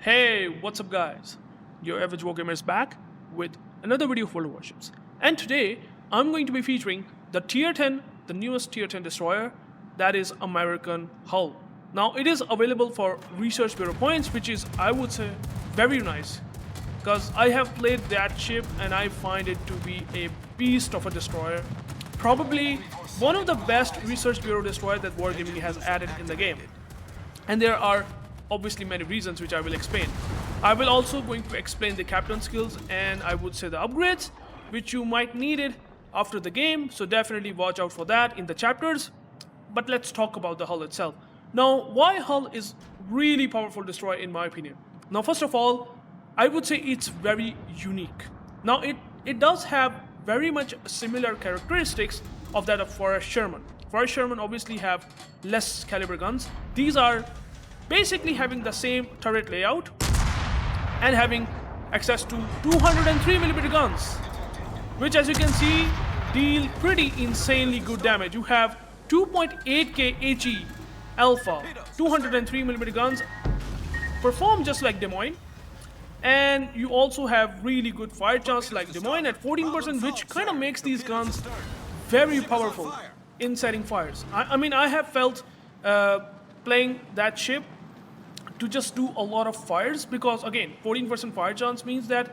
Hey, what's up guys? UrAvgWarGamer is back with another video for Warships. And today, I'm going to be featuring the Tier 10, the newest Tier 10 destroyer, that is American hull. Now, it is available for Research Bureau points, which is, I would say, very nice. Because I have played that ship and I find it to be a beast of a destroyer. Probably one of the best Research Bureau destroyers that Wargaming has added in the game. And there are obviously many reasons which I will explain. I will also going to explain the captain skills and I would say the upgrades which you might need it after the game, so definitely watch out for that in the chapters. But let's talk about the hull itself. Now, why hull is really powerful destroyer in my opinion? Now, first of all, I would say it's very unique. Now, it does have very much similar characteristics of that of Forrest Sherman. Forrest Sherman obviously have less caliber guns. These are basically having the same turret layout and having access to 203mm guns, which as you can see deal pretty insanely good damage. You have 2.8k HE alpha 203mm guns, perform just like Des Moines, and you also have really good fire chance like Des Moines at 14%, which kind of makes these guns very powerful in setting fires. I mean, I have felt playing that ship to just do a lot of fires because again 14% fire chance means that,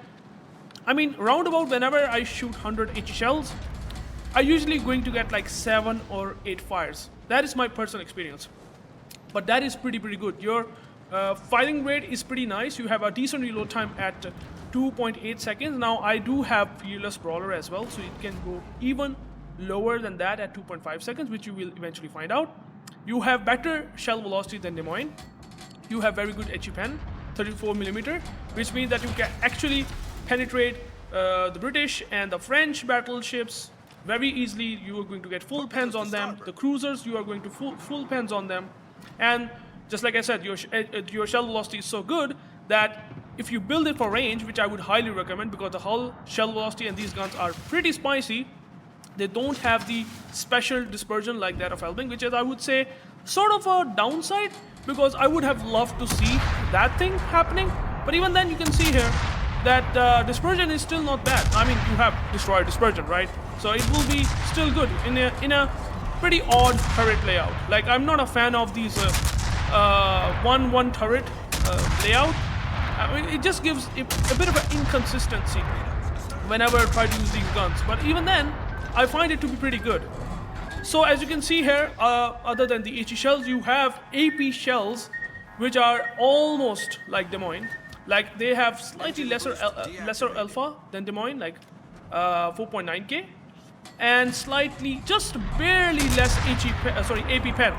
I mean, roundabout whenever I shoot 100 HE shells, I usually going to get like 7 or 8 fires. That is my personal experience, but that is pretty good. Your firing rate is pretty nice. You have a decent reload time at 2.8 seconds. Now I do have Fearless Brawler as well, so it can go even lower than that at 2.5 seconds, which you will eventually find out. You have better shell velocity than Des Moines. You have very good HE pen, 34mm, which means that you can actually penetrate the British and the French battleships very easily. You are going to get full pens on them. The cruisers, you are going to full pens on them. And just like I said, your shell velocity is so good that if you build it for range, which I would highly recommend because the hull, shell velocity, and these guns are pretty spicy. They don't have the special dispersion like that of Elbing, which is, I would say, sort of a downside, because I would have loved to see that thing happening. But even then, you can see here that dispersion is still not bad. I mean, you have destroyer dispersion, right? So it will be still good in a pretty odd turret layout. Like, I'm not a fan of these one turret layout. I mean, it just gives a bit of an inconsistency whenever I try to use these guns. But even then, I find it to be pretty good. So as you can see here, other than the HE shells, you have AP shells, which are almost like Des Moines. Like, they have slightly lesser alpha than Des Moines, like 4.9k, and slightly, just barely less AP pen.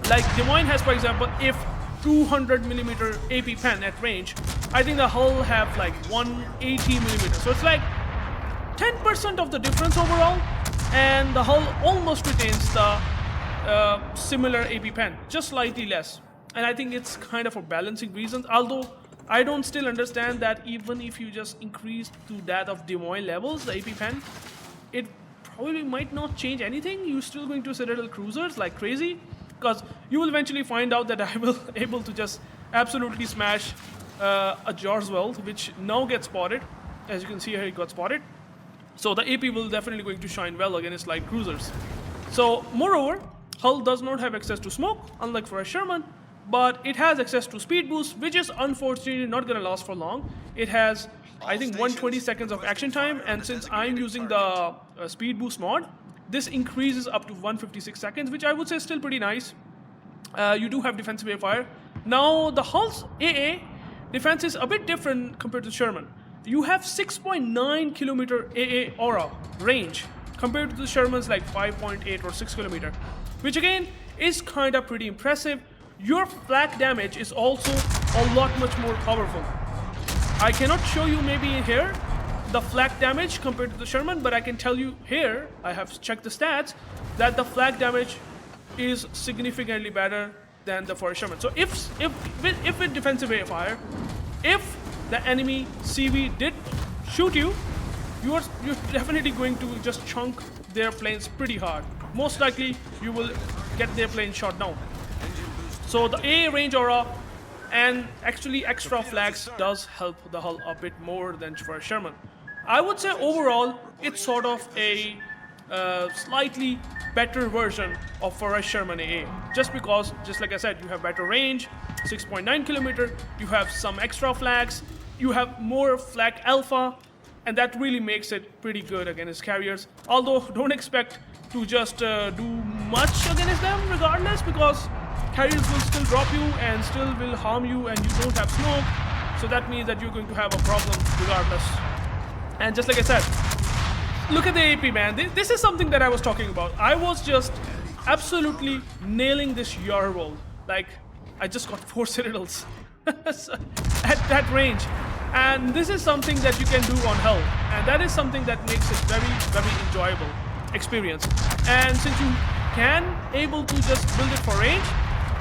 Like Des Moines has, for example, if 200mm AP pen at range, I think the hull have like 180mm. So it's like 10% of the difference overall, and the hull almost retains the similar AP pen, just slightly less. And I think it's kind of for balancing reasons, although I don't still understand that even if you just increase to that of Des Moines levels, the AP pen, it probably might not change anything. You're still going to Citadel cruisers like crazy, because you will eventually find out that I will able to just absolutely smash a Jarswell, which now gets spotted. As you can see here, it got spotted. So the AP will definitely going to shine well against light cruisers. So moreover, hull does not have access to smoke, unlike Forrest Sherman, but it has access to speed boost, which is unfortunately not going to last for long. It has, I think, 120 seconds of action time, and since I'm using the speed boost mod, this increases up to 156 seconds, which I would say is still pretty nice. You do have defensive air fire. Now, the hull's AA defense is a bit different compared to Sherman. You have 6.9 kilometer AA aura range compared to the Sherman's like 5.8 or 6 kilometer, which again is kind of pretty impressive. Your flak damage is also a lot much more powerful. I cannot show you maybe here the flak damage compared to the Sherman, but I can tell you here, I have checked the stats, that the flak damage is significantly better than the Forrest Sherman. So if with defensive air fire, if the enemy CV did shoot you, you're definitely going to just chunk their planes pretty hard. Most likely, you will get their plane shot down. So the A range aura And actually, extra flags does help the hull a bit more than for a Sherman. I would say overall, it's sort of a slightly better version of for a Sherman AA. Just because, just like I said, you have better range, 6.9 kilometer, you have some extra flags, you have more flag alpha, and that really makes it pretty good against carriers. Although, don't expect to just do much against them regardless, because carriers will still drop you and still will harm you, and you don't have smoke, so that means that you're going to have a problem regardless. And just like I said, look at the AP, man. This is something that I was talking about. I was just absolutely nailing this UrAvgWorld. Like, I just got 4 citadels at that range. And this is something that you can do on Hell, and that is something that makes it very, very enjoyable experience. And since you can able to just build it for range,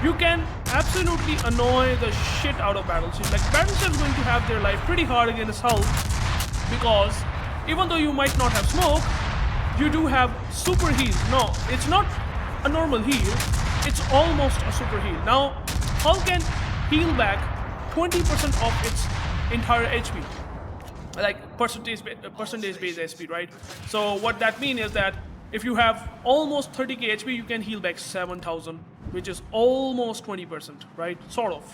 you can absolutely annoy the shit out of battleships. Like, battleships going to have their life pretty hard against Hull, because even though you might not have smoke, you do have super heal. No, it's not a normal heal, it's almost a super heal. Now, Hull can heal back 20% of its entire HP, like percentage-based HP, right? So what that means is that if you have almost 30k HP, you can heal back 7,000, which is almost 20%, right? Sort of.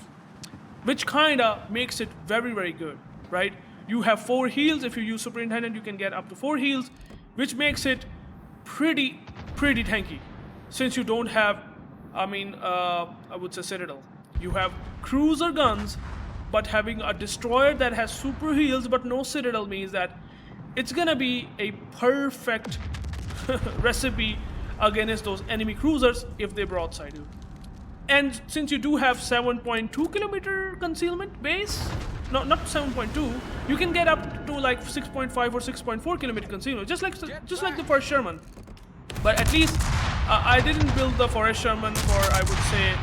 Which kinda makes it very, very good, right? You have 4 heals. If you use Superintendent, you can get up to 4 heals, which makes it pretty tanky. Since you don't have, I would say Citadel. You have cruiser guns, but having a destroyer that has super heals but no Citadel means that it's gonna be a perfect recipe against those enemy cruisers if they broadside you. And since you do have 7.2 kilometer concealment base, no, not 7.2, you can get up to like 6.5 or 6.4 kilometer concealment, just like the first Sherman. But at least I didn't build the Forest Sherman for, I would say,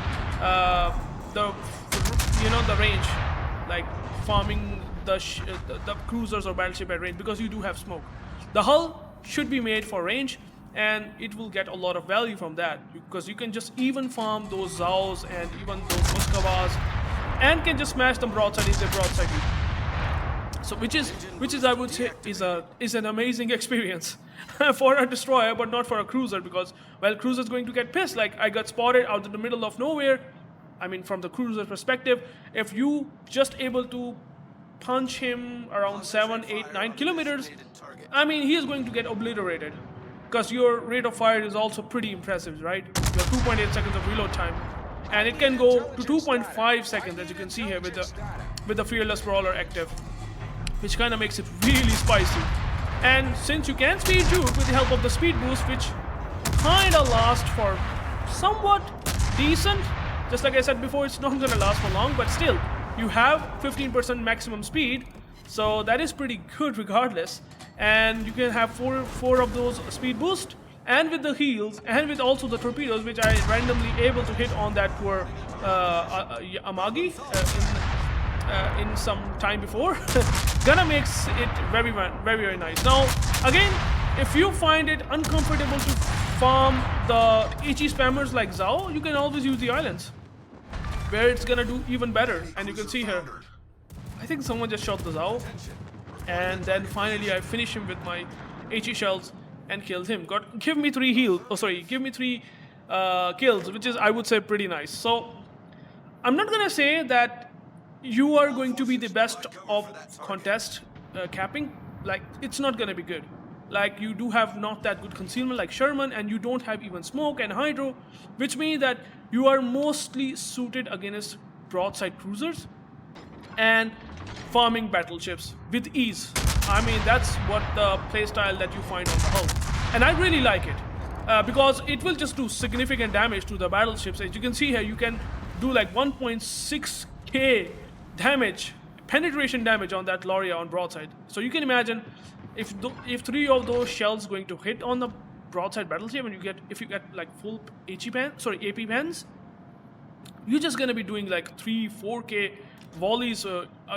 the range, like farming the cruisers or battleship at range, because you do have smoke. The hull should be made for range, and it will get a lot of value from that, because you can just even farm those Zaos and even those Muscovas, and can just smash them broadside if they broadside you. So which is I would say is an amazing experience for a destroyer, but not for a cruiser, because, well, cruiser's going to get pissed. Like, I got spotted out in the middle of nowhere. I mean, from the cruiser perspective, if you just able to punch him around 7, 8, 9 kilometers, I mean, he is going to get obliterated, because your rate of fire is also pretty impressive, right? You have 2.8 seconds of reload time, and it can go to 2.5 seconds, as you can see here with the Fearless Brawler active, which kind of makes it really spicy. And since you can speed juke with the help of the speed boost, which kind of lasts for somewhat decent, just like I said before, it's not going to last for long, but still, you have 15% maximum speed, so that is pretty good regardless. And you can have four of those speed boost, and with the heals, and with also the torpedoes, which I randomly able to hit on that poor Amagi in some time before, gonna makes it very, very nice. Now, again, if you find it uncomfortable to farm the HE spammers like Zhao, you can always use the islands, where it's gonna do even better. And you can see here, I think someone just shot the Zhao, and then finally I finish him with my HE shells and killed him. Give me 3 kills, which is, I would say, pretty nice. So I'm not gonna say that you are going to be the best of contest capping. Like, it's not gonna be good. Like, you do have not that good concealment like Sherman, and you don't have even smoke and hydro, which means that you are mostly suited against broadside cruisers and farming battleships with ease. I mean, that's what the playstyle that you find on the hull, and I really like it because it will just do significant damage to the battleships. As you can see here, you can do like 1.6k damage, penetration damage on that Loria on broadside. So you can imagine if 3 of those shells going to hit on the broadside battleship, and if you get like full AP pens, you're just gonna be doing like 3-4k volleys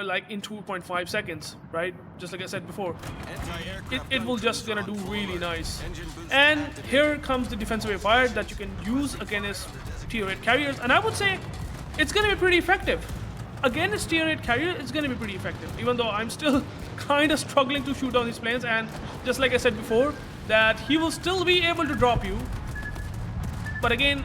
like in 2.5 seconds, right? Just like I said before, it will just gonna do really nice. And here comes the defensive wave fire that you can use against tier 8 carriers, and I would say it's gonna be pretty effective. against tier 8 carrier, it's going to be pretty effective. Even though I'm still kind of struggling to shoot down these planes, and just like I said before, that he will still be able to drop you. But again,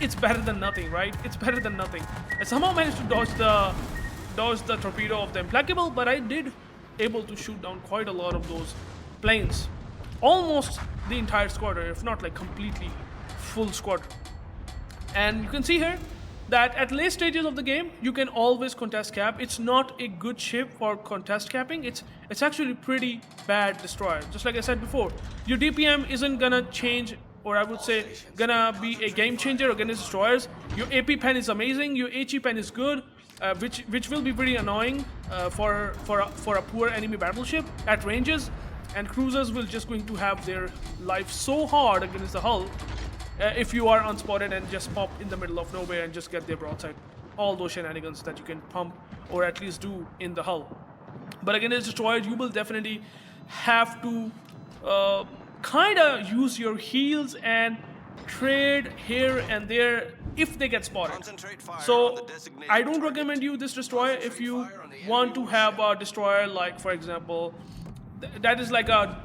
it's better than nothing, right? It's better than nothing. I somehow managed to dodge the torpedo of the Implacable, but I did able to shoot down quite a lot of those planes. Almost the entire squadron, if not like completely full squad. And you can see here that at late stages of the game, you can always contest cap. It's not a good ship for contest capping. It's actually pretty bad destroyer. Just like I said before, your DPM isn't gonna change, or I would say gonna be a game changer against destroyers. Your AP pen is amazing. Your HE pen is good, which will be pretty annoying for a poor enemy battleship at ranges. And cruisers will just going to have their life so hard against the hull if you are unspotted and just pop in the middle of nowhere and just get their broadside. All those shenanigans that you can pump or at least do in the hull. But against destroyers, you will definitely have to kind of use your heals and trade here and there if they get spotted. So I don't recommend you this destroyer if you want to have a destroyer like, for example, that is like a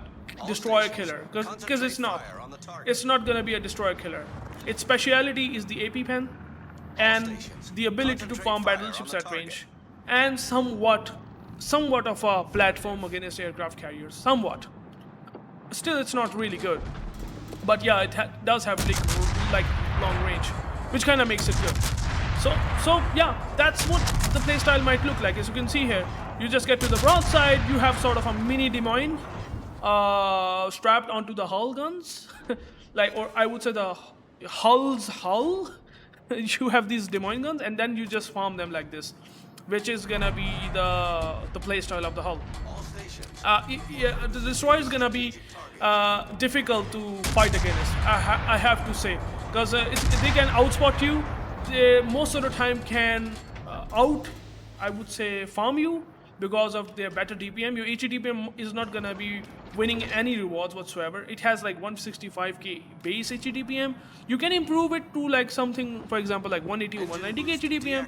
destroyer killer, because it's not gonna be a destroyer killer. Its speciality is the AP pen and the ability to farm battleships at range, and somewhat of a platform against aircraft carriers. Somewhat. Still, it's not really good, but yeah, it does have like long range, which kind of makes it good. So yeah, that's what the playstyle might look like. As you can see here, you just get to the broadside, you have sort of a mini Demoine strapped onto the hull guns, or I would say the hull's hull. You have these Demoine guns, and then you just farm them like this, which is gonna be the playstyle of the hull. Yeah, the destroyer is gonna be difficult to fight against, I have to say, because they can outspot you. They most of the time can I would say, farm you because of their better DPM. Your HE DPM is not gonna be winning any rewards whatsoever. It has like 165k base HE DPM. You can improve it to like something, for example, like 180 or 190k HE DPM.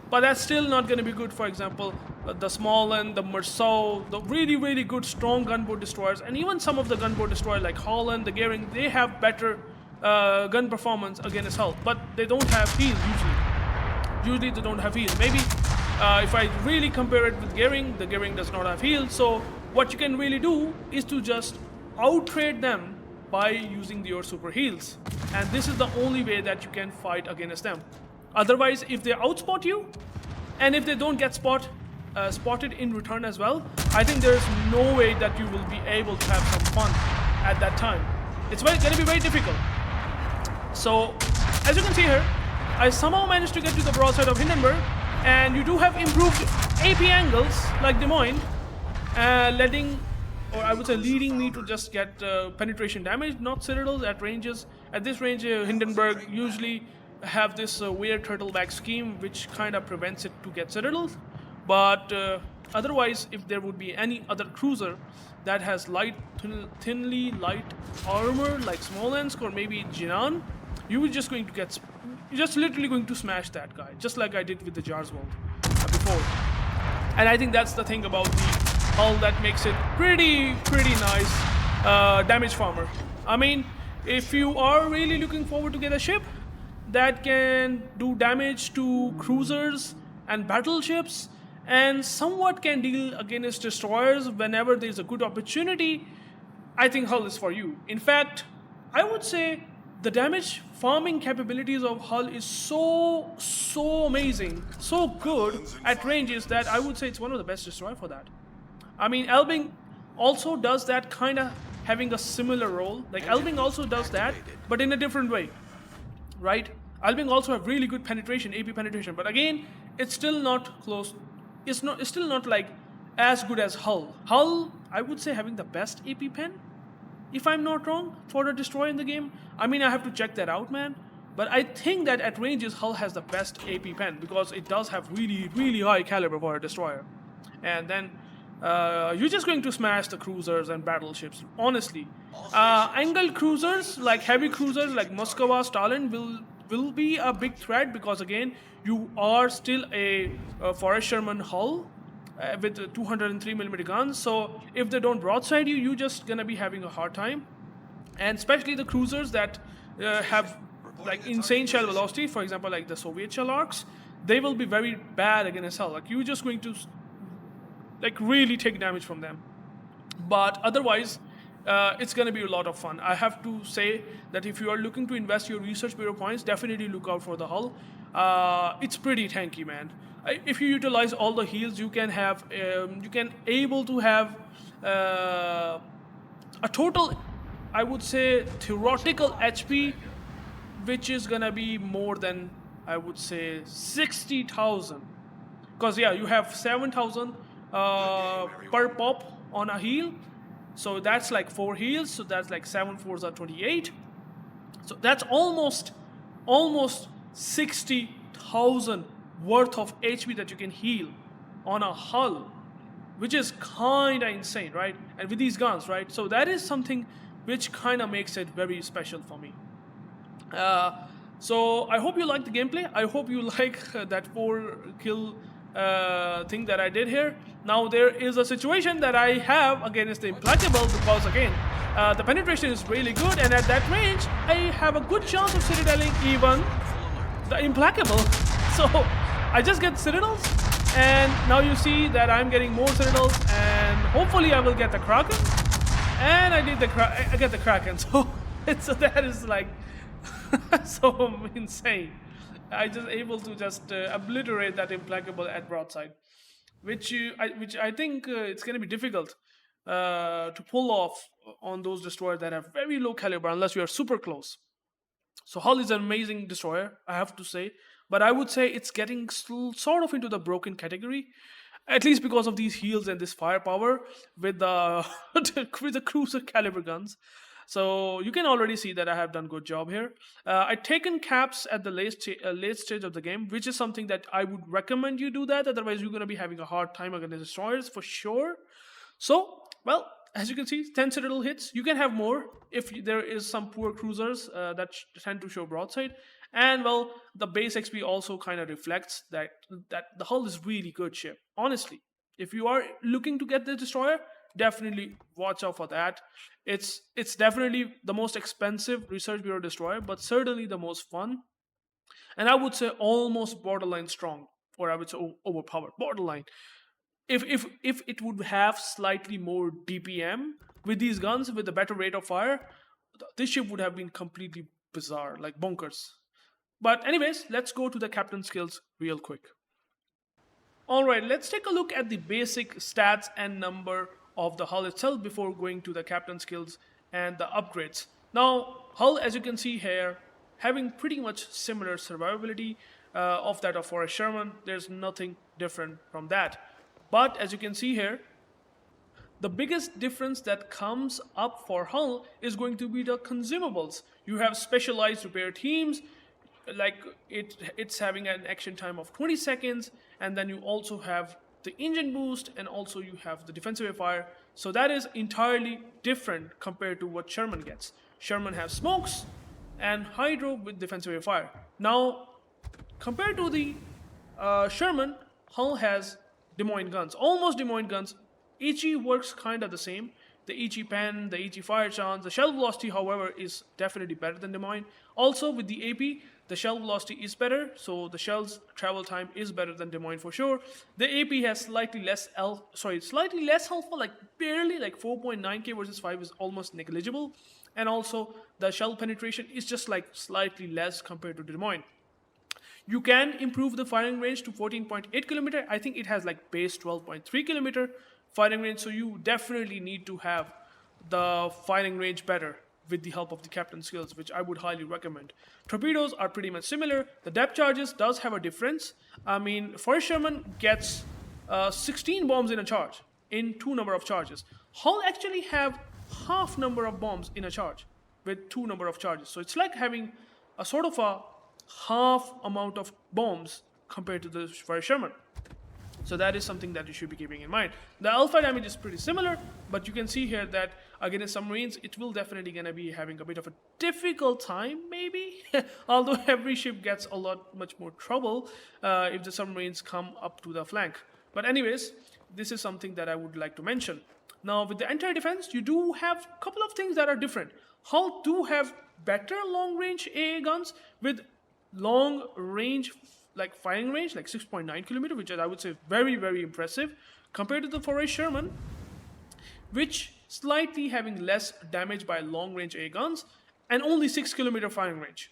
But that's still not going to be good. For example, the Smolen, the Merceau, the really good strong gunboat destroyers, and even some of the gunboat destroyers like Holland, the Goering, they have better gun performance against hull, but they don't have heals usually. Usually they don't have heals. Maybe if I really compare it with Goering, the Goering does not have heals. So what you can really do is to just out-trade them by using your super heals, and this is the only way that you can fight against them. Otherwise, if they outspot you, and if they don't get spotted in return as well, I think there is no way that you will be able to have some fun at that time. It's going to be very difficult. So, as you can see here, I somehow managed to get to the broadside of Hindenburg, and you do have improved AP angles like Des Moines, leading me to just get penetration damage, not citadels at ranges. At this range, Hindenburg usually have this weird turtleback scheme which kind of prevents it to get citadels, but otherwise, if there would be any other cruiser that has thinly light armor like Smolensk or maybe Jinan, you're just literally going to smash that guy, just like I did with the Jarswald before. And I think that's the thing about the hull that makes it pretty nice damage farmer. I mean, if you are really looking forward to get a ship that can do damage to cruisers and battleships and somewhat can deal against destroyers whenever there's a good opportunity, I think Hull is for you. In fact, I would say the damage farming capabilities of Hull is so amazing, so good at ranges that I would say it's one of the best destroyers for that. I mean, Elbing also does that, kind of having a similar role. Like Elbing also does that, but in a different way. Right? Elbing also have really good penetration, AP penetration, but again, it's still not close. It's still not like as good as Hull. Hull, I would say, having the best AP pen, if I'm not wrong, for a destroyer in the game. I mean, I have to check that out, man. But I think that at ranges, Hull has the best AP pen because it does have really high caliber for a destroyer. And then you're just going to smash the cruisers and battleships, honestly. Angled cruisers, like heavy cruisers like Moskva, Stalin, will will be a big threat because again, you are still a Forrest Sherman hull with 203mm guns. So if they don't broadside you, you're just gonna be having a hard time. And especially the cruisers that have like insane shell velocity, for example, like the Soviet shell arcs, they will be very bad against hull. Like you're just going to like really take damage from them. But otherwise, it's going to be a lot of fun. I have to say that if you are looking to invest your research bureau points, definitely look out for the hull. It's pretty tanky, man. If you utilize all the heals, you can have you can able to have a total, I would say, theoretical HP, which is gonna be more than, I would say, 60,000. Because yeah, you have 7,000 per pop on a heal, so that's like 4 heals. So that's like 7 4s are 28. So that's almost 60,000 worth of HP that you can heal on a hull, which is kind of insane, right? And with these guns, right? So that is something which kind of makes it very special for me. So I hope you like the gameplay. I hope you like that 4 kill thing that I did here. Now there is a situation that I have against the Implacable because again, the penetration is really good, and at that range, I have a good chance of citadeling even the Implacable. So I just get citadels, and now you see that I'm getting more citadels, and hopefully I will get the Kraken. And I get the Kraken. So that is like so insane. I just able to just obliterate that Implacable at broadside, which I think it's going to be difficult to pull off on those destroyers that have very low caliber unless you are super close. So Hull is an amazing destroyer, I have to say, but I would say it's getting sort of into the broken category, at least because of these heals and this firepower with the with the cruiser caliber guns. So you can already see that I have done good job here. I've taken caps at the late stage of the game, which is something that I would recommend you do that. Otherwise, you're going to be having a hard time against destroyers for sure. So, well, as you can see, 10 citadel hits. You can have more if there is some poor cruisers that tend to show broadside. And well, the base XP also kind of reflects that the hull is really good ship. Honestly, if you are looking to get the destroyer, definitely watch out for that. It's definitely the most expensive research bureau destroyer, but certainly the most fun. And I would say almost borderline strong, or I would say overpowered, borderline. If it would have slightly more DPM with these guns, with a better rate of fire, this ship would have been completely bizarre, like bonkers. But anyways, let's go to the captain skills real quick. Alright, let's take a look at the basic stats and number of the hull itself before going to the captain skills and the upgrades. Now, hull, as you can see here, having pretty much similar survivability of that of Forrest Sherman. There's nothing different from that. But as you can see here, the biggest difference that comes up for hull is going to be the consumables. You have specialized repair teams, like it's having an action time of 20 seconds, and then you also have the engine boost, and also you have the defensive fire. So that is entirely different compared to what Sherman gets. Sherman has smokes and hydro with defensive fire. Now, compared to the Sherman, hull has Des Moines guns, almost Des Moines guns. HE works kind of the same. The HE pen, the HE fire chance, the shell velocity, however, is definitely better than Des Moines. Also, with the AP, the shell velocity is better, so the shell's travel time is better than Des Moines for sure. The AP has slightly less alpha, like barely, like 4.9k versus 5 is almost negligible. And also, the shell penetration is just like slightly less compared to Des Moines. You can improve the firing range to 14.8 kilometer. I think it has like base 12.3 kilometer firing range, so you definitely need to have the firing range better with the help of the captain skills, which I would highly recommend. Torpedoes are pretty much similar. The depth charges does have a difference. I mean, Forrest Sherman gets 16 bombs in a charge, in 2 number of charges. Hull actually have half number of bombs in a charge with 2 number of charges. So it's like having a sort of a half amount of bombs compared to the Forrest Sherman. So that is something that you should be keeping in mind. The alpha damage is pretty similar, but you can see here that against submarines, it will definitely gonna be having a bit of a difficult time, maybe. Although every ship gets a lot much more trouble if the submarines come up to the flank. But anyways, this is something that I would like to mention. Now with the anti-defense, you do have a couple of things that are different. Hull do have better long-range AA guns with long-range like firing range, like 6.9 kilometer, which I would say is very, very impressive compared to the Forrest Sherman, which slightly having less damage by long-range AA guns and only 6 kilometer firing range.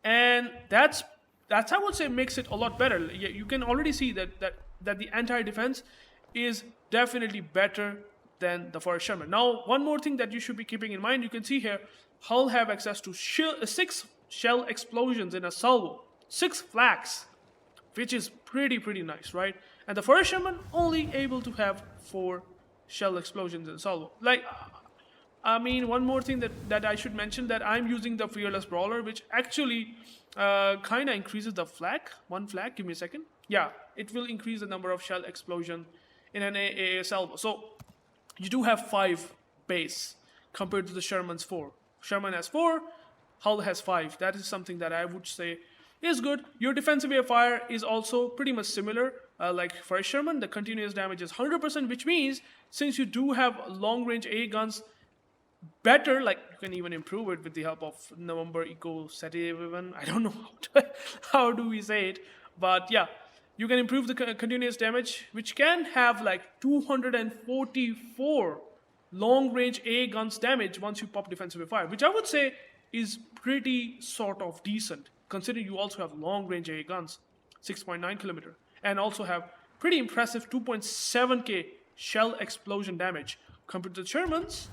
And that's I would say makes it a lot better. You can already see that the anti-defense is definitely better than the Forrest Sherman. Now, one more thing that you should be keeping in mind, you can see here, Hull have access to 6 shell explosions in a salvo, 6 flags, which is pretty nice, right? And the Forrest Sherman only able to have 4 shell explosions in a salvo. Like, I mean, one more thing that I should mention, that I'm using the Fearless Brawler, which actually kind of increases the flag. One flag, give me a second. Yeah, it will increase the number of shell explosion in an AA salvo. So you do have 5 base compared to the Sherman's 4. Sherman has 4, Hull has 5. That is something that I would say is good. Your defensive air fire is also pretty much similar. Like for a Sherman, the continuous damage is 100%, which means since you do have long-range AA guns, better, like you can even improve it with the help of November Eco Sativa. I don't know how do we say it, but yeah, you can improve the continuous damage, which can have like 244 long-range AA guns damage once you pop defensive fire, which I would say is pretty sort of decent, considering you also have long-range AA guns, 6.9 kilometer, and also have pretty impressive 2.7k shell explosion damage compared to the Shermans,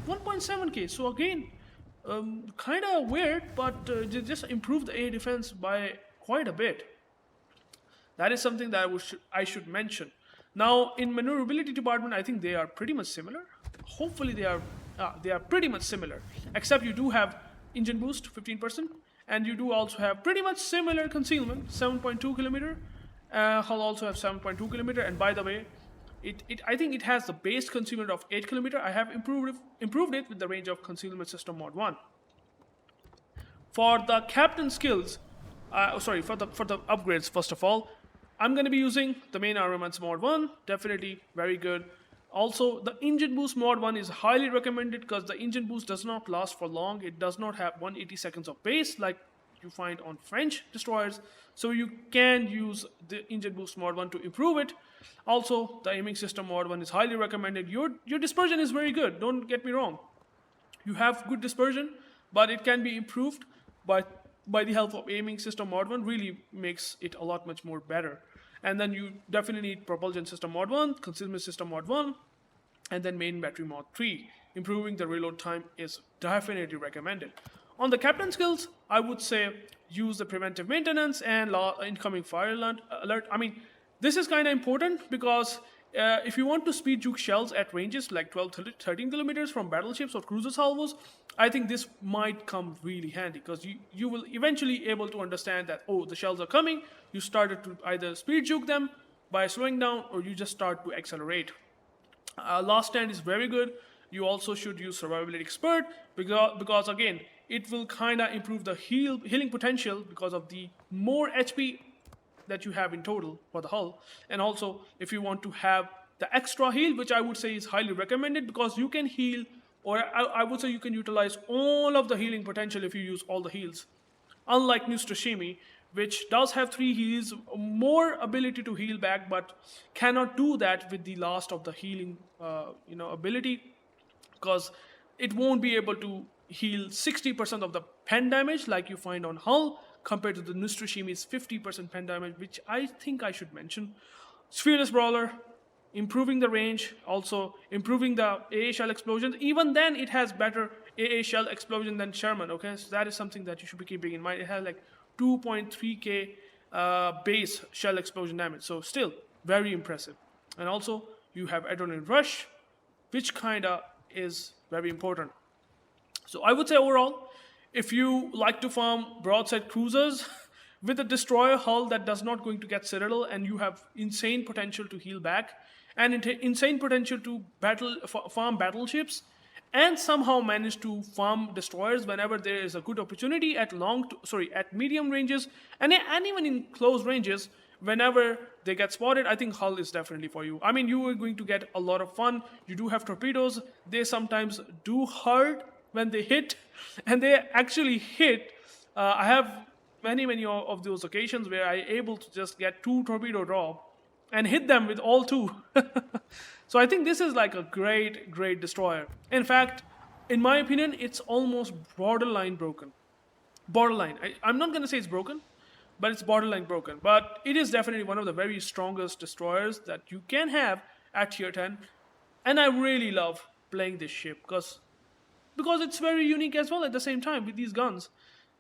1.7k. So again, kind of weird, but just improved the AA defense by quite a bit. That is something that I should mention. Now, in maneuverability department, I think they are pretty much similar. Hopefully, they are pretty much similar, except you do have engine boost 15%, and you do also have pretty much similar concealment 7.2 kilometer. Hull also have 7.2 kilometer, and by the way, I think it has the base concealment of 8 kilometer. I have improved it with the range of concealment system mod 1. For the captain skills, for the upgrades, first of all, I'm going to be using the main armaments mod 1, definitely very good. Also, the engine boost mod 1 is highly recommended because the engine boost does not last for long. It does not have 180 seconds of base like you find on French destroyers. So you can use the engine boost mod 1 to improve it. Also, the aiming system mod 1 is highly recommended. Your dispersion is very good, don't get me wrong. You have good dispersion, but it can be improved by the help of aiming system mod 1, really makes it a lot much more better. And then you definitely need propulsion system mod 1, concealment system mod 1, and then main battery mod 3. Improving the reload time is definitely recommended. On the captain skills, I would say use the preventive maintenance and incoming fire alert. I mean, this is kind of important because if you want to speed juke shells at ranges like 12, 13 kilometers from battleships or cruiser salvos, I think this might come really handy because you will eventually able to understand that, oh, the shells are coming. You started to either speed juke them by slowing down, or you just start to accelerate. Last stand is very good. You also should use survivability expert because again, it will kind of improve the healing potential because of the more HP that you have in total for the hull. And also, if you want to have the extra heal, which I would say is highly recommended because you can heal, or I would say you can utilize all of the healing potential if you use all the heals. Unlike New Tsushima, which does have 3 heals, more ability to heal back, but cannot do that with the last of the healing ability, because it won't be able to heal 60% of the pen damage like you find on Hull, compared to the New Tsushima's 50% pen damage, which I think I should mention. Fearless Brawler, improving the range, also improving the AA shell explosions. Even then, it has better AA shell explosion than Sherman, okay? So that is something that you should be keeping in mind. It has like 2.3k base shell explosion damage, so still very impressive. And also, you have Adrenaline Rush, which kinda is very important. So I would say overall, if you like to farm broadside cruisers with a destroyer hull that does not going to get citadel, and you have insane potential to heal back and insane potential to farm battleships, and somehow manage to farm destroyers whenever there is a good opportunity at at medium ranges, and even in close ranges whenever they get spotted. I think hull is definitely for you. I mean, you are going to get a lot of fun. You do have torpedoes. They sometimes do hurt when they hit, and they actually hit. I have many of those occasions where I able to just get 2 torpedo drop and hit them with all 2. So I think this is like a great destroyer. In fact, in my opinion, it's almost borderline broken. Borderline. I'm not going to say it's broken, but it's borderline broken. But it is definitely one of the very strongest destroyers that you can have at tier 10. And I really love playing this ship because it's very unique as well at the same time with these guns,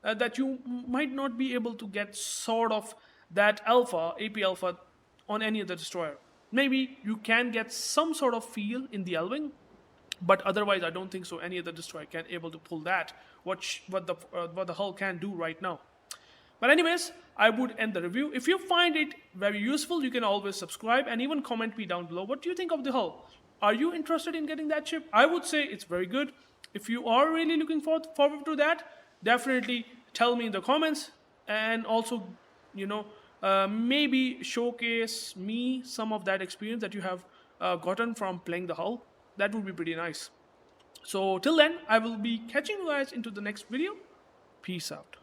that you might not be able to get sort of that AP alpha on any other destroyer. Maybe you can get some sort of feel in the Elving, but otherwise I don't think so any other destroyer can able to pull that what the hull can do right now. But anyways, I would end the review. If you find it very useful, you can always subscribe and even comment me down below. What do you think of the hull? Are you interested in getting that ship? I would say it's very good. If you are really looking forward to that, definitely tell me in the comments, and also, maybe showcase me some of that experience that you have gotten from playing the hull. That would be pretty nice. So till then, I will be catching you guys into the next video. Peace out.